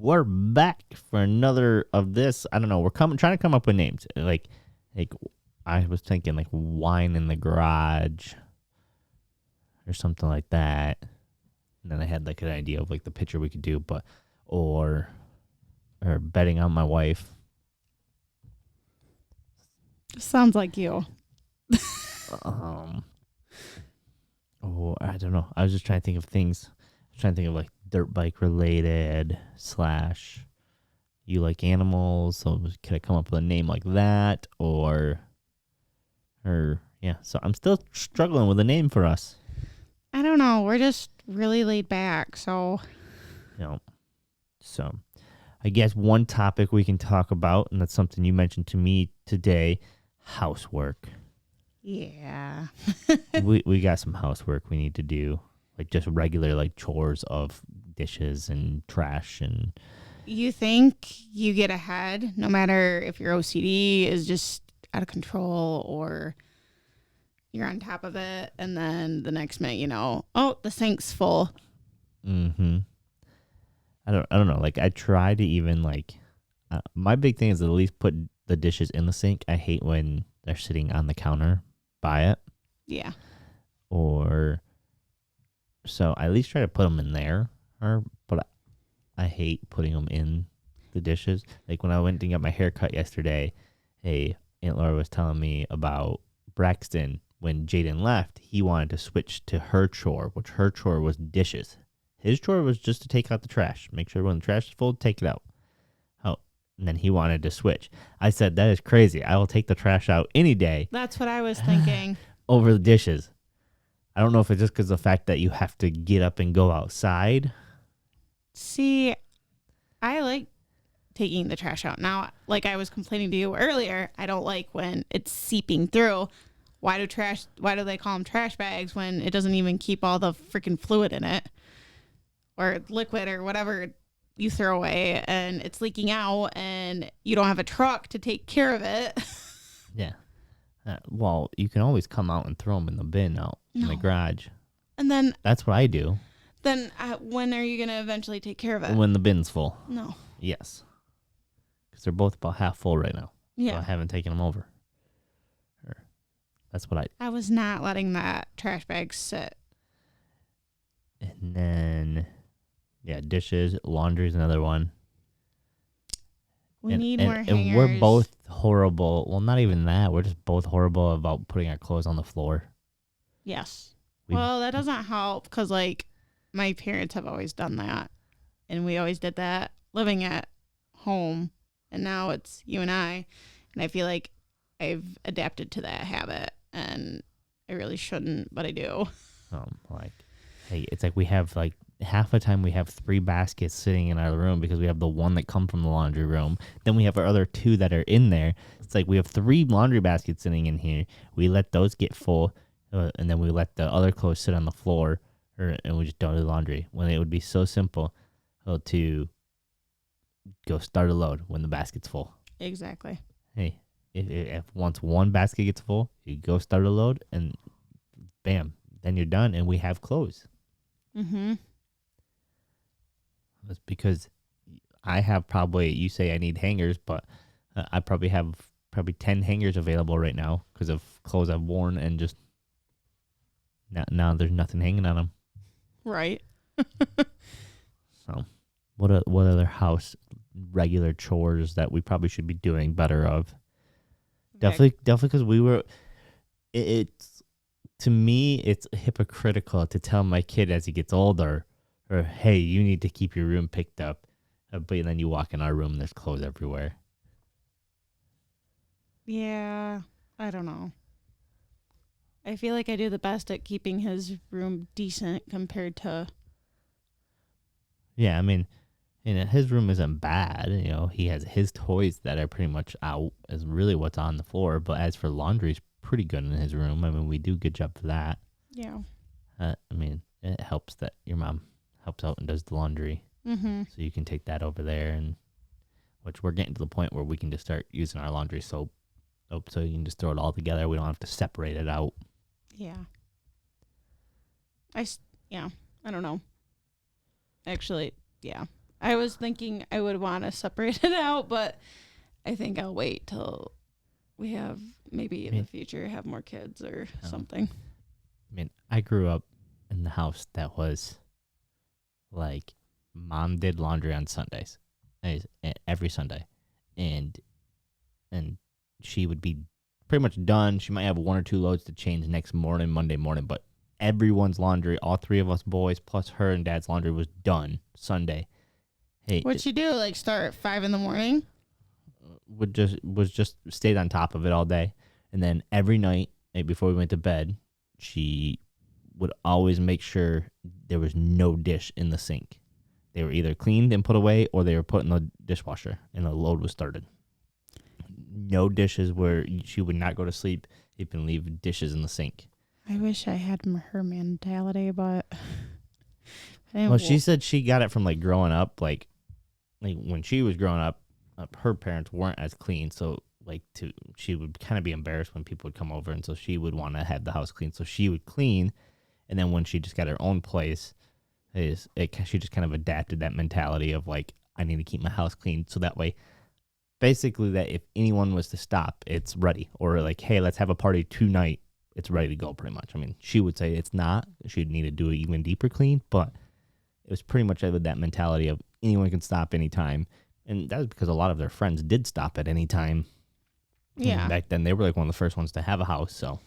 We're back for another of this. I don't know. We're trying to come up with names. Like I was thinking like wine in the garage or something like that. And then I had like an idea of like the picture we could do, but or betting on my wife. Sounds like you. I don't know. I was just trying to think of things. I was trying to think of like dirt bike related / you like animals, so could I come up with a name like that or yeah. So I'm still struggling with a name for us. I don't know. We're just really laid back, so. So I guess one topic we can talk about, and that's something you mentioned to me today, housework. Yeah. we got some housework we need to do, like just regular like chores of dishes and trash and. You think you get ahead no matter if your OCD is just out of control or you're on top of it, and then the next minute, the sink's full. Mm-hmm. I don't know. Like I try to even like, my big thing is at least put the dishes in the sink. I hate when they're sitting on the counter by it. Yeah. Or so I at least try to put them in there. But I hate putting them in the dishes. Like when I went to get my hair cut yesterday, Aunt Laura was telling me about Braxton. When Jaden left, he wanted to switch to her chore, which her chore was dishes. His chore was just to take out the trash. Make sure when the trash is full, take it out. Oh, and then he wanted to switch. I said, that is crazy. I will take the trash out any day. That's what I was thinking. Over the dishes. I don't know if it's just because of the fact that you have to get up and go outside. See, I like taking the trash out. Now, like I was complaining to you earlier, I don't like when it's seeping through. Why do they call them trash bags when it doesn't even keep all the freaking fluid in it or liquid or whatever you throw away, and it's leaking out and you don't have a truck to take care of it? Yeah. Well, you can always come out and throw them in the bin out in the garage. And then that's what I do. Then when are you going to eventually take care of it? When the bin's full. No. Yes. Because they're both about half full right now. Yeah. So I haven't taken them over. That's what I was not letting that trash bag sit. And then, dishes, laundry is another one. We need more hangers. And we're both horrible. Well, not even that. We're just both horrible about putting our clothes on the floor. Yes. Well, that doesn't help because, like, my parents have always done that. And we always did that living at home. And now it's you and I. And I feel like I've adapted to that habit. And I really shouldn't, but I do. It's like we have like half the time we have 3 baskets sitting in our room because we have the one that come from the laundry room. Then we have our other 2 that are in there. It's like we have 3 laundry baskets sitting in here. We let those get full, and then we let the other clothes sit on the floor, and we just don't do the laundry. When it would be so simple to go start a load when the basket's full. Exactly. Hey. If once one basket gets full, you go start a load, and bam, then you're done, and we have clothes. Mm-hmm. That's because I have you say I need hangers, but I probably have 10 hangers available right now because of clothes I've worn, and just now there's nothing hanging on them. Right. So, what other house regular chores that we probably should be doing better of? Definitely, because it's to me, it's hypocritical to tell my kid as he gets older, or hey, you need to keep your room picked up, but then you walk in our room and there's clothes everywhere. Yeah, I don't know. I feel like I do the best at keeping his room decent compared to. Yeah, I mean. His room isn't bad. He has his toys that are pretty much out is really what's on the floor. But as for laundry, it's pretty good in his room. I mean, we do a good job for that. Yeah. It helps that your mom helps out and does the laundry. Mm-hmm. So you can take that over there, and which we're getting to the point where we can just start using our laundry soap. So you can just throw it all together. We don't have to separate it out. Yeah. I don't know. Actually, yeah. I was thinking I would want to separate it out, but I think I'll wait till we have maybe in the future have more kids or something. I mean, I grew up in the house that was like mom did laundry on Sundays, every Sunday, and and she would be pretty much done. She might have one or two loads to change next morning, Monday morning, but everyone's laundry, all three of us boys plus her and dad's laundry was done Sunday. Hey, What'd she do? Like start at 5 in the morning? was just stayed on top of it all day, and then every night before we went to bed, she would always make sure there was no dish in the sink. They were either cleaned and put away, or they were put in the dishwasher, and the load was started. No dishes where she would not go to sleep even leave dishes in the sink. I wish I had her mentality, but Well, she said she got it from like growing up, like when she was growing up, her parents weren't as clean, so she would kind of be embarrassed when people would come over, and so she would want to have the house clean, so she would clean, and then when she just got her own place, she just kind of adapted that mentality of like, I need to keep my house clean, so that way, basically, that if anyone was to stop, it's ready, or like, hey, let's have a party tonight, it's ready to go, pretty much. I mean, she would say it's not, she'd need to do it even deeper clean, but it was pretty much with that mentality of anyone can stop anytime. And that was because a lot of their friends did stop at any time. Yeah. And back then, they were like one of the first ones to have a house. So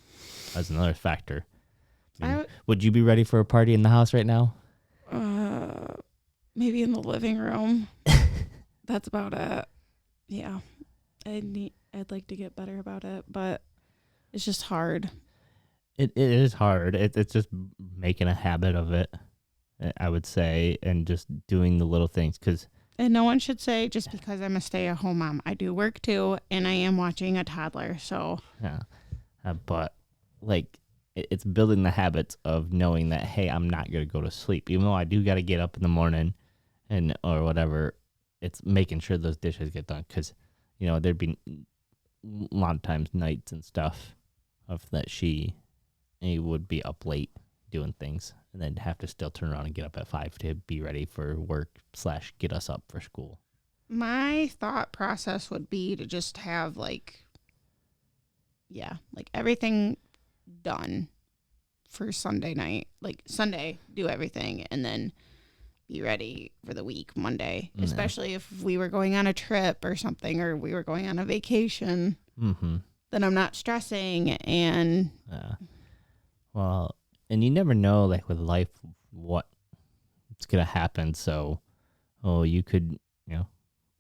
that's another factor. Would you be ready for a party in the house right now? Maybe in the living room. That's about it. Yeah. I'd like to get better about it, but it's just hard. It is hard. It's just making a habit of it, I would say, and just doing the little things because. And no one should say just because I'm a stay-at-home mom. I do work too, and I am watching a toddler. So yeah, but like it's building the habits of knowing that hey, I'm not gonna go to sleep, even though I do got to get up in the morning, and or whatever. It's making sure those dishes get done because there'd be a lot of times nights and stuff of that she would be up late doing things and then have to still turn around and get up at 5 to be ready for work / get us up for school. My thought process would be to just have like everything done for Sunday night. Like Sunday, do everything and then be ready for the week Monday, especially if we were going on a trip or something, or we were going on a vacation. Mm-hmm. Then I'm not stressing and well, and you never know, like with life, what's gonna happen. So, you could,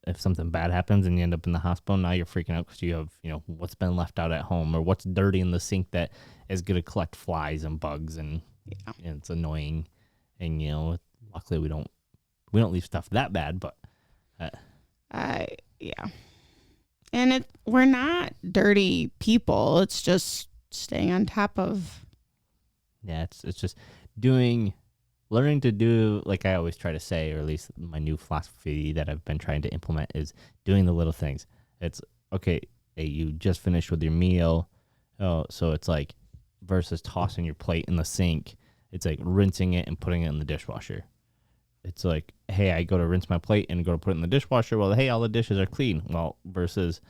if something bad happens and you end up in the hospital, now you're freaking out because you have, what's been left out at home or what's dirty in the sink that is gonna collect flies and bugs, and it's annoying. And luckily we don't leave stuff that bad, but yeah. And we're not dirty people. It's just staying on top of. Yeah, it's just learning to do, like I always try to say, or at least my new philosophy that I've been trying to implement is doing the little things. It's okay, hey, you just finished with your meal. Oh, so it's like versus tossing your plate in the sink, it's like rinsing it and putting it in the dishwasher. It's like, hey, I go to rinse my plate and go to put it in the dishwasher. Well, hey, all the dishes are clean. Well, versus,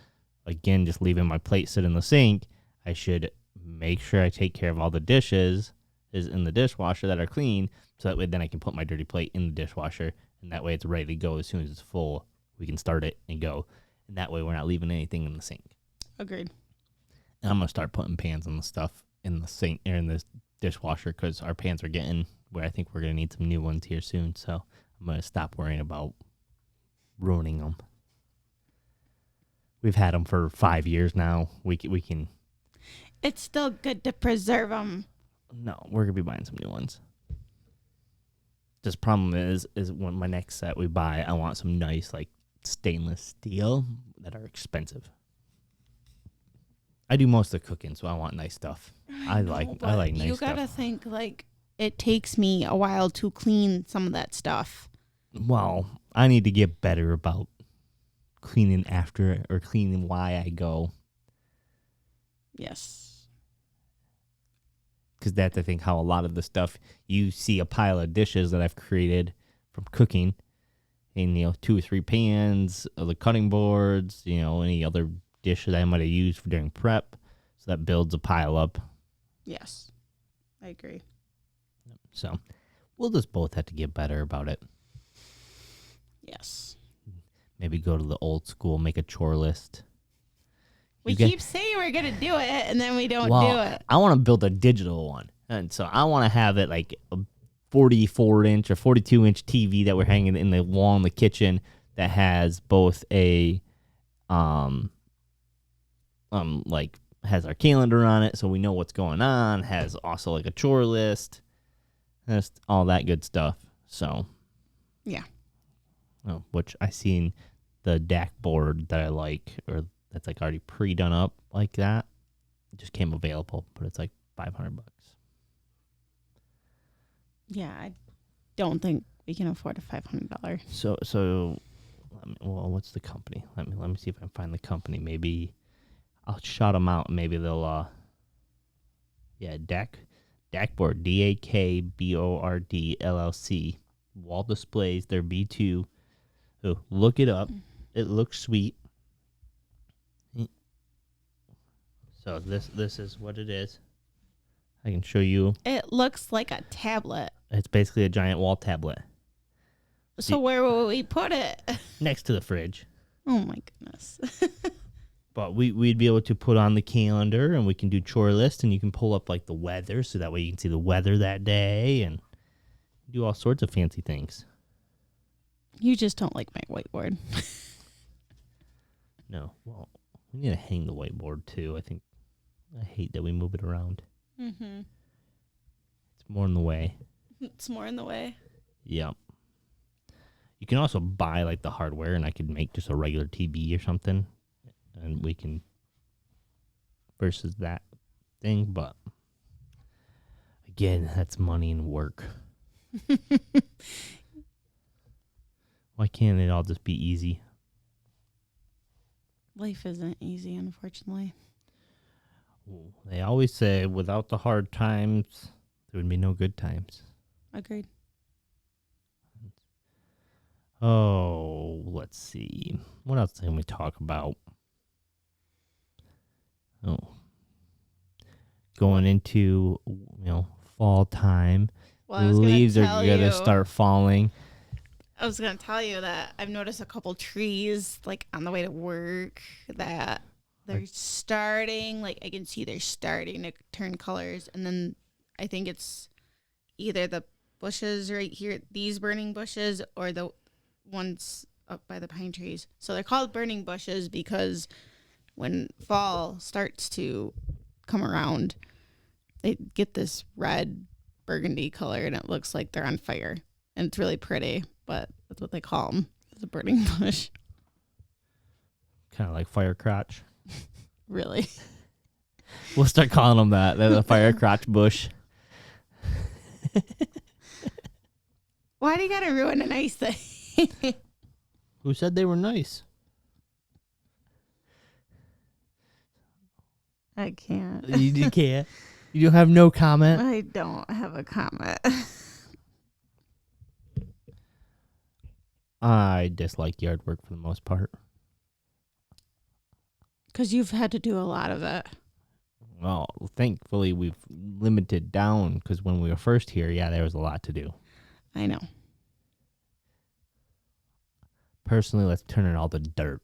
again, just leaving my plate sit in the sink, I should make sure I take care of all the dishes is in the dishwasher that are clean, so that way then I can put my dirty plate in the dishwasher, and that way it's ready to go as soon as it's full. We can start it and go, and that way we're not leaving anything in the sink. Agreed. And I'm gonna start putting pans and the stuff in the sink or in the dishwasher because our pans are getting where I think we're gonna need some new ones here soon. So I'm gonna stop worrying about ruining them. We've had them for 5 years now. We can. It's still good to preserve them. No, we're gonna be buying some new ones. This problem is when my next set we buy, I want some nice like stainless steel that are expensive. I do most of the cooking, so I want nice stuff. I like nice stuff. You gotta think like it takes me a while to clean some of that stuff. Well, I need to get better about cleaning after or cleaning while I go. Yes. Because that's, I think, how a lot of the stuff, you see a pile of dishes that I've created from cooking, and 2 or 3 pans, the cutting boards, any other dishes I might have used during prep. So that builds a pile up. Yes, I agree. So we'll just both have to get better about it. Yes. Maybe go to the old school, make a chore list. We keep saying we're going to do it, and then we don't do it. I want to build a digital one. And so I want to have it like a 44-inch or 42-inch TV that we're hanging in the wall in the kitchen that has both a, like has our calendar on it so we know what's going on, has also like a chore list, just all that good stuff. So, yeah. Which I seen the DAC board that I like, or that's like already pre-done up like that. It just came available, but it's like $500. Yeah, I don't think we can afford a $500. So, what's the company? Let me see if I can find the company. Maybe I'll shout them out. Maybe they'll, DAC board, DAKBORD LLC, wall displays. They're B2. Oh, look it up. It looks sweet. So this is what it is. I can show you. It looks like a tablet. It's basically a giant wall tablet. So where will we put it? Next to the fridge. Oh my goodness. But we'd be able to put on the calendar, and we can do chore list, and you can pull up like the weather, so that way you can see the weather that day and do all sorts of fancy things. You just don't like my whiteboard. No, well, we need to hang the whiteboard too. I hate that we move it around. Mm-hmm. It's more in the way. It's more in the way. Yep. You can also buy like the hardware, and I could make just a regular TV or something, and we can versus that thing. But again, that's money and work. Why can't it all just be easy? Life isn't easy, unfortunately. They always say without the hard times, there would be no good times. Agreed. Oh, let's see. What else can we talk about? Oh, going into fall time. Well, Leaves are gonna start falling. I was gonna tell you that I've noticed a couple trees like on the way to work that they're starting. Like I can see they're starting to turn colors, and then I think it's either the bushes right here, these burning bushes, or the ones up by the pine trees. So they're called burning bushes because when fall starts to come around, they get this red burgundy color, and it looks like they're on fire, and it's really pretty. But that's what they call them. It's a burning bush. Kind of like fire crotch. Really? We'll start calling them that. They're the fire crotch bush. Why do you gotta ruin a nice thing? Who said they were nice? I can't. You can't. You don't have no comment? I don't have a comment. I dislike yard work for the most part. Because you've had to do a lot of it. Well, thankfully we've limited down, because when we were first here, there was a lot to do. I know. Personally, let's turn it all to dirt.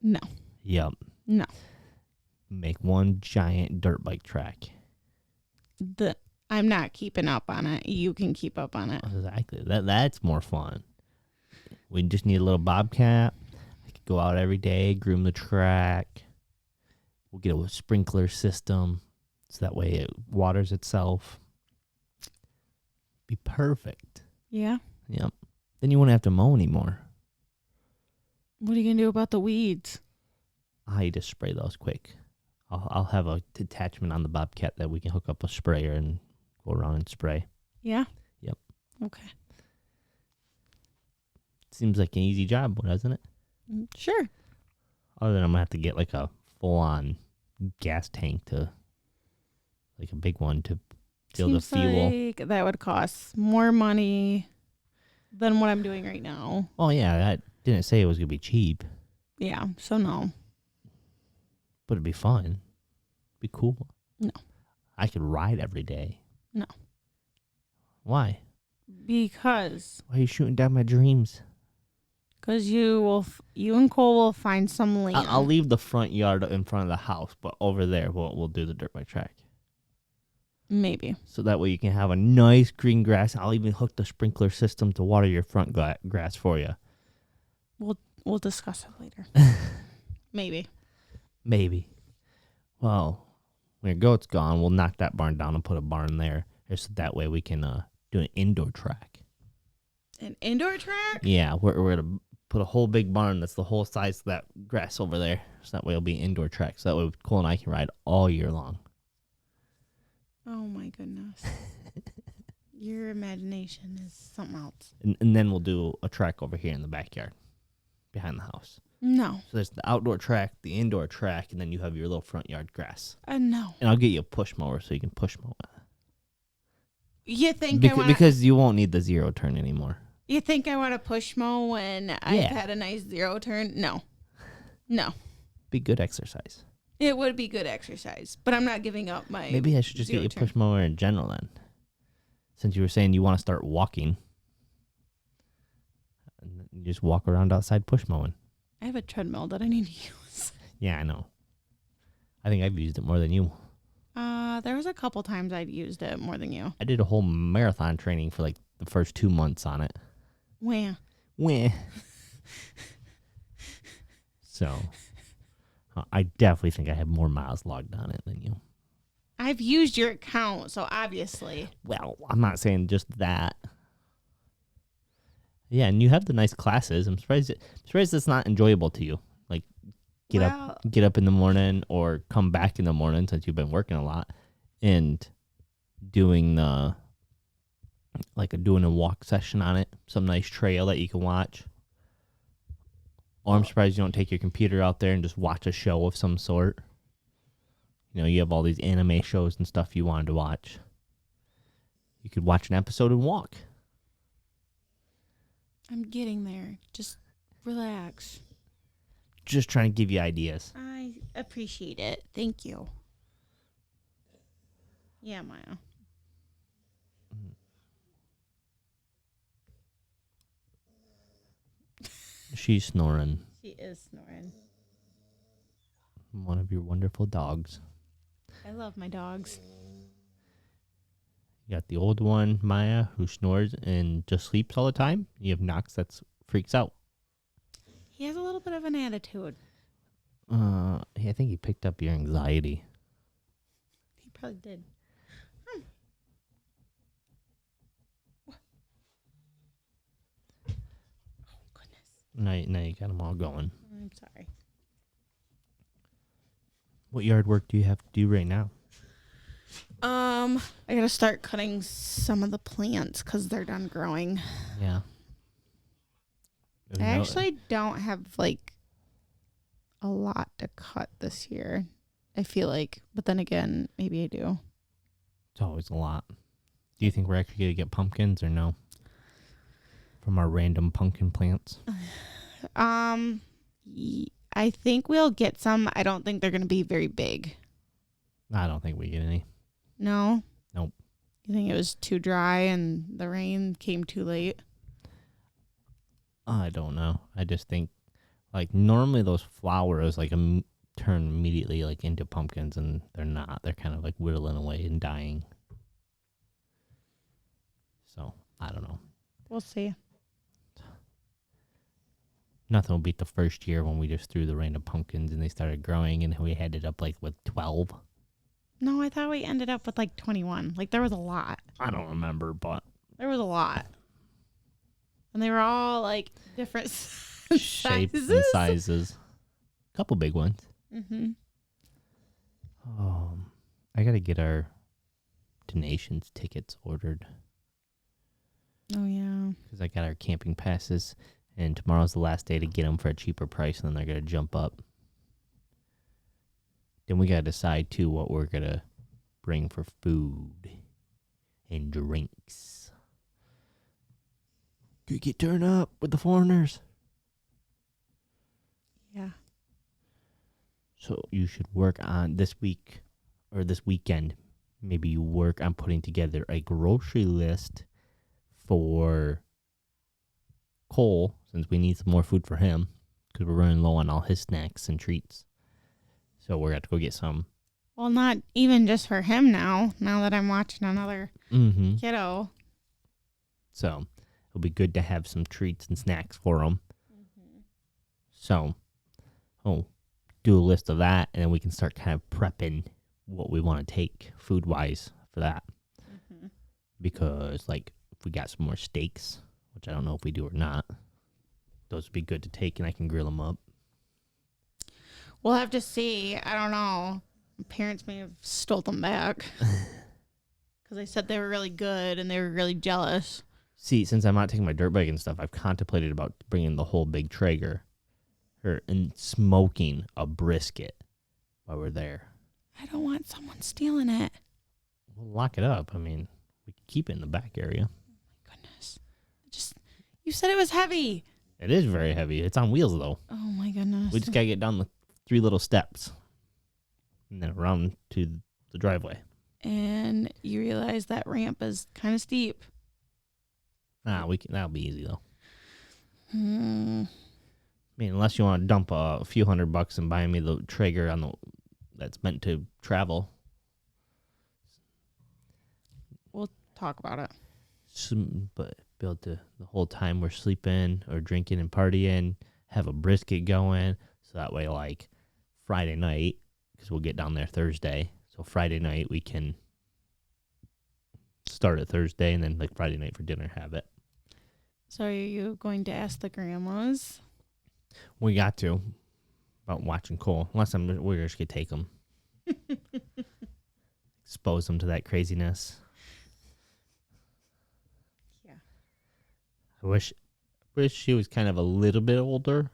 No. Yep. No. Make one giant dirt bike track. I'm not keeping up on it. You can keep up on it. Exactly. That's more fun. We just need a little bobcat. I could go out every day, groom the track. We'll get a sprinkler system so that way it waters itself. Be perfect. Yeah. Yep. Then you won't have to mow anymore. What are you going to do about the weeds? I just spray those quick. I'll have a detachment on the bobcat that we can hook up a sprayer and go around and spray. Yeah? Yep. Okay. Seems like an easy job, doesn't it? Sure. Other than I'm going to have to get like a full-on gas tank like a big one to fill the fuel. Like that would cost more money. than what I'm doing right now. Oh yeah, that didn't say it was gonna be cheap, Yeah, so no. but it'd be fun. Be cool. No. I could ride every day. No. Why? Because Why are you shooting down my dreams? you and Cole will find some land. I'll leave the front yard in front of the house, but over there we'll do the dirt bike track. Maybe. So that way you can have a nice green grass. I'll even hook the sprinkler system to water your front grass for you. We'll discuss it later. Maybe. Maybe. Well, when your goat's gone, we'll knock that barn down and put a barn there. So that way we can do an indoor track. An indoor track? Yeah, we're going to put a whole big barn that's the whole size of that grass over there. So that way it'll be an indoor track. So that way Cole and I can ride all year long. Oh my goodness. Your imagination is something else. And then we'll do a track over here in the backyard behind the house. No. So there's the outdoor track, the indoor track, and then you have your little front yard grass. No. And I'll get you a push mower so you can push mow it. You think because you won't need the zero turn anymore. You think I want to push mow when I've had a nice zero turn? No. Be good exercise. It would be good exercise, but I'm not giving up my. Maybe I should just get you a push mower in general then. Since you were saying you want to start walking. And you just walk around outside push mowing. I have a treadmill that I need to use. Yeah, I know. I think I've used it more than you. There was a couple times I'd used it more than you. I did a whole marathon training for like the first 2 months on it. Where? So, I definitely think I have more miles logged on it than you. I've used your account, so obviously. Well, I'm not saying just that. Yeah, and you have the nice classes. I'm surprised it's not enjoyable to you. Like get up in the morning or come back in the morning since you've been working a lot and doing a walk session on it. Some nice trail that you can watch. Or I'm surprised you don't take your computer out there and just watch a show of some sort. You know, you have all these anime shows and stuff you wanted to watch. You could watch an episode and walk. I'm getting there. Just relax. Just trying to give you ideas. I appreciate it. Thank you. Yeah, Maya. She's snoring. She is snoring. One of your wonderful dogs. I love my dogs. You got the old one, Maya, who snores and just sleeps all the time. You have Knox that freaks out. He has a little bit of an attitude. I think he picked up your anxiety. He probably did. Oh, goodness. Now you got them all going. I'm sorry. What yard work do you have to do right now? I gotta start cutting some of the plants because they're done growing. Yeah. I actually don't have like a lot to cut this year. I feel like, but then again, maybe I do. It's always a lot. Do you think we're actually gonna get pumpkins or no? From our random pumpkin plants? I think we'll get some. I don't think they're gonna be very big. I don't think we get any. No? Nope. You think it was too dry and the rain came too late? I don't know. I just think, like, normally those flowers, like, turn immediately, like, into pumpkins, and they're not. They're kind of, like, whittling away and dying. So, I don't know. We'll see. Nothing will beat the first year when we just threw the random pumpkins and they started growing, and we ended up, like, with 12. No, I thought we ended up with like 21. Like there was a lot. I don't remember, but there was a lot. And they were all like different shapes and sizes. A couple big ones. Mm-hmm. I got to get our donations tickets ordered. Oh, yeah. Because I got our camping passes, and tomorrow's the last day to get them for a cheaper price, and then they're going to jump up. Then we got to decide, too, what we're going to bring for food and drinks. Get turned up with the foreigners. Yeah. So you should work on this week or this weekend. Maybe you work on putting together a grocery list for Cole, since we need some more food for him, because we're running low on all his snacks and treats. So we're going to go get some. Well, not even just for him now that I'm watching another kiddo. So it'll be good to have some treats and snacks for him. So, do a list of that, and then we can start kind of prepping what we want to take food-wise for that. Because, like, if we got some more steaks, which I don't know if we do or not, those would be good to take, and I can grill them up. We'll have to see. I don't know. Parents may have stole them back. Because they said they were really good, and they were really jealous. See, since I'm not taking my dirt bike and stuff, I've contemplated about bringing the whole big Traeger and smoking a brisket while we're there. I don't want someone stealing it. We'll lock it up. I mean, we can keep it in the back area. Oh my goodness. You said it was heavy. It is very heavy. It's on wheels, though. Oh my goodness. We just got to get down the 3 little steps and then around to the driveway. And you realize that ramp is kind of steep. That'll be easy, though. I Hmm. mean, unless you want to dump a few $100 and buy me the Traeger that's meant to travel. We'll talk about it. But build the whole time we're sleeping or drinking and partying, have a brisket going. So that way, like, Friday night, because we'll get down there Thursday. So Friday night, we can start it Thursday, and then, like, Friday night for dinner, have it. So are you going to ask the grandmas? We got to. About watching Cole. Unless we're just going to take them. Expose them to that craziness. Yeah. I wish she was kind of a little bit older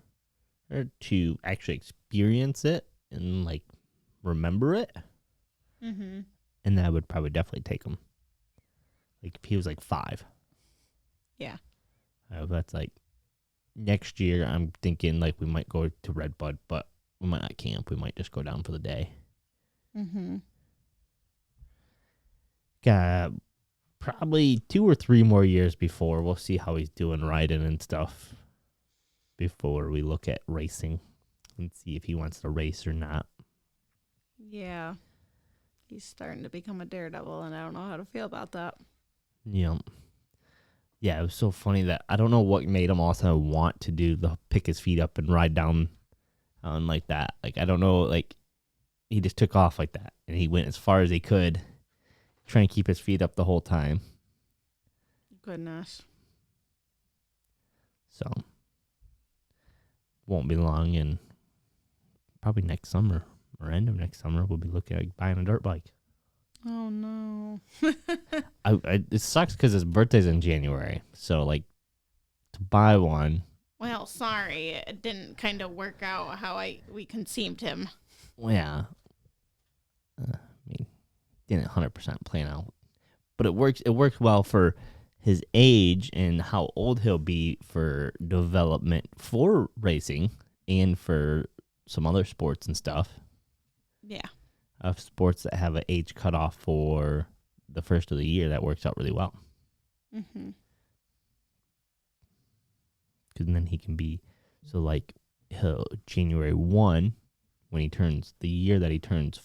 to actually experience it and, like, remember it. Mm-hmm. And then I would probably definitely take him. Like, if he was, like, 5. Yeah. That's, like, next year I'm thinking, like, we might go to Redbud, but we might not camp. We might just go down for the day. Mm-hmm. Got probably 2 or 3 more years before. We'll see how he's doing riding and stuff before we look at racing and see if he wants to race or not. Yeah. He's starting to become a daredevil, and I don't know how to feel about that. Yeah. Yeah, it was so funny that I don't know what made him also want to do the pick his feet up and ride down on like that. Like, I don't know, like, he just took off like that, and he went as far as he could, trying to keep his feet up the whole time. Goodness. So, won't be long, and probably next summer or end of next summer, we'll be looking at buying a dirt bike. Oh, no. It sucks because his birthday's in January, so, like, to buy one. Well, sorry. It didn't kind of work out how we conceived him. Well, yeah. I mean, didn't 100% plan out. But it works well for his age and how old he'll be for development for racing and for some other sports and stuff. Yeah. Of sports that have an age cutoff for the first of the year, that works out really well. Mm-hmm. Because then he can be, so like January 1, when he turns, the year that he turns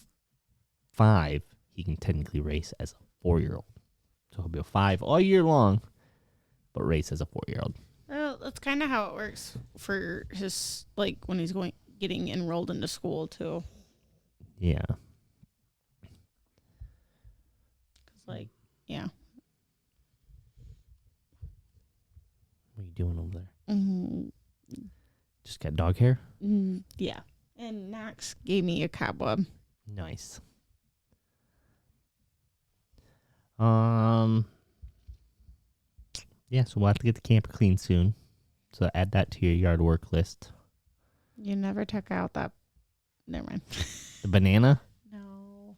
5, he can technically race as a 4-year-old. So he'll be a 5 all year long, but race as a 4-year-old. Well, that's kind of how it works for his, like, when he's getting enrolled into school, too. Yeah. Like, yeah. What are you doing over there? Mm-hmm. Just got dog hair? Yeah. And Knox gave me a cobweb. Nice. Yeah, so we'll have to get the camper clean soon. So add that to your yard work list. You never took out that. Never mind. The banana? No.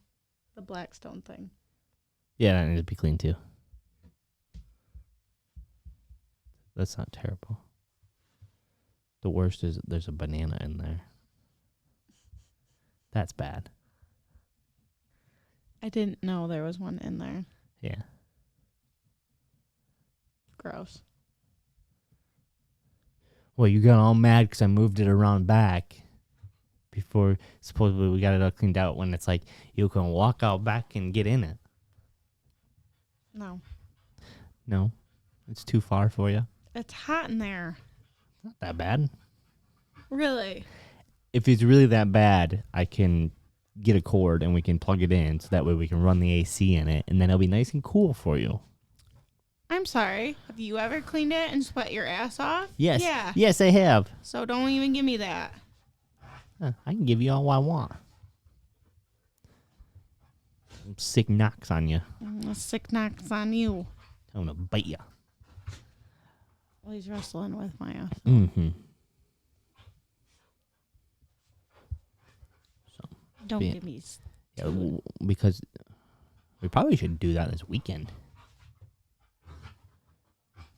The Blackstone thing. Yeah, that needs to be clean too. That's not terrible. The worst is there's a banana in there. That's bad. I didn't know there was one in there. Yeah. Gross. Well, you got all mad because I moved it around back before supposedly we got it all cleaned out when it's like you can walk out back and get in it. No. No, it's too far for you. It's hot in there. Not that bad. Really? If it's really that bad, I can get a cord and we can plug it in so that way we can run the AC in it and then it'll be nice and cool for you. I'm sorry. Have you ever cleaned it and sweat your ass off? Yes. Yeah. Yes, I have. So don't even give me that. I can give you all I want. Sick knocks on you. Sick knocks on you. I'm gonna bite you. Well, he's wrestling with my ass. Mm-hmm. So Don't Yeah. give me. because we probably should do that this weekend.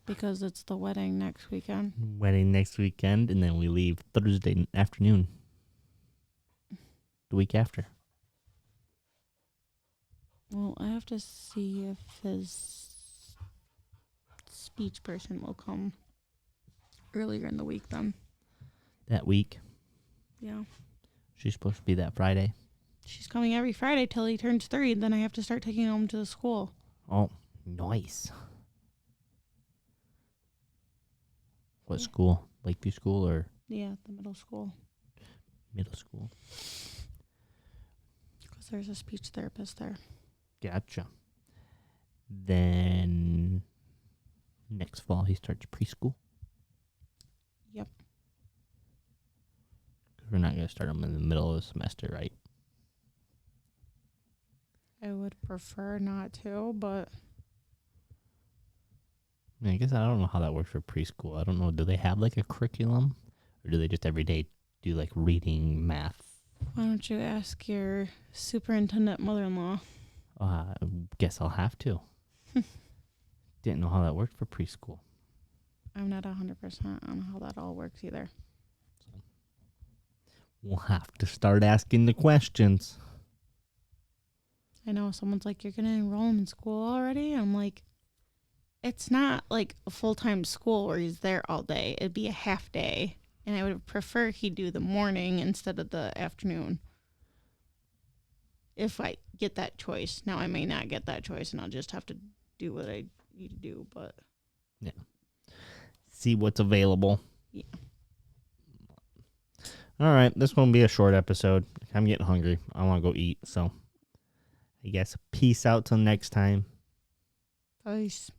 Because it's the wedding next weekend. Wedding next weekend, and then we leave Thursday afternoon. The week after. Well, I have to see if his speech person will come earlier in the week then. That week. Yeah. She's supposed to be that Friday. She's coming every Friday till he turns 3. Then I have to start taking him to the school. Oh, nice. What Yeah. school? Lakeview School or Yeah, the middle school. middle school? Because there's a speech therapist there. Gotcha. Then next fall he starts preschool. Yep. 'Cause we're not going to start him in the middle of the semester, right? I would prefer not to, but I mean, I guess I don't know how that works for preschool. I don't know. Do they have like a curriculum? Or do they just every day do like reading, math? why don't you ask your superintendent mother-in-law? I guess I'll have to. Didn't know how that worked for preschool. I'm not 100% on how that all works either. We'll have to start asking the questions. I know someone's like, you're going to enroll him in school already? I'm like, it's not like a full-time school where he's there all day. It'd be a half day. And I would prefer he do the morning instead of the afternoon. If I get that choice. Now, I may not get that choice, and I'll just have to do what I need to do. But See what's available. Yeah. All right, this one will be a short episode. I'm getting hungry. I want to go eat. So I guess peace out till next time. Peace.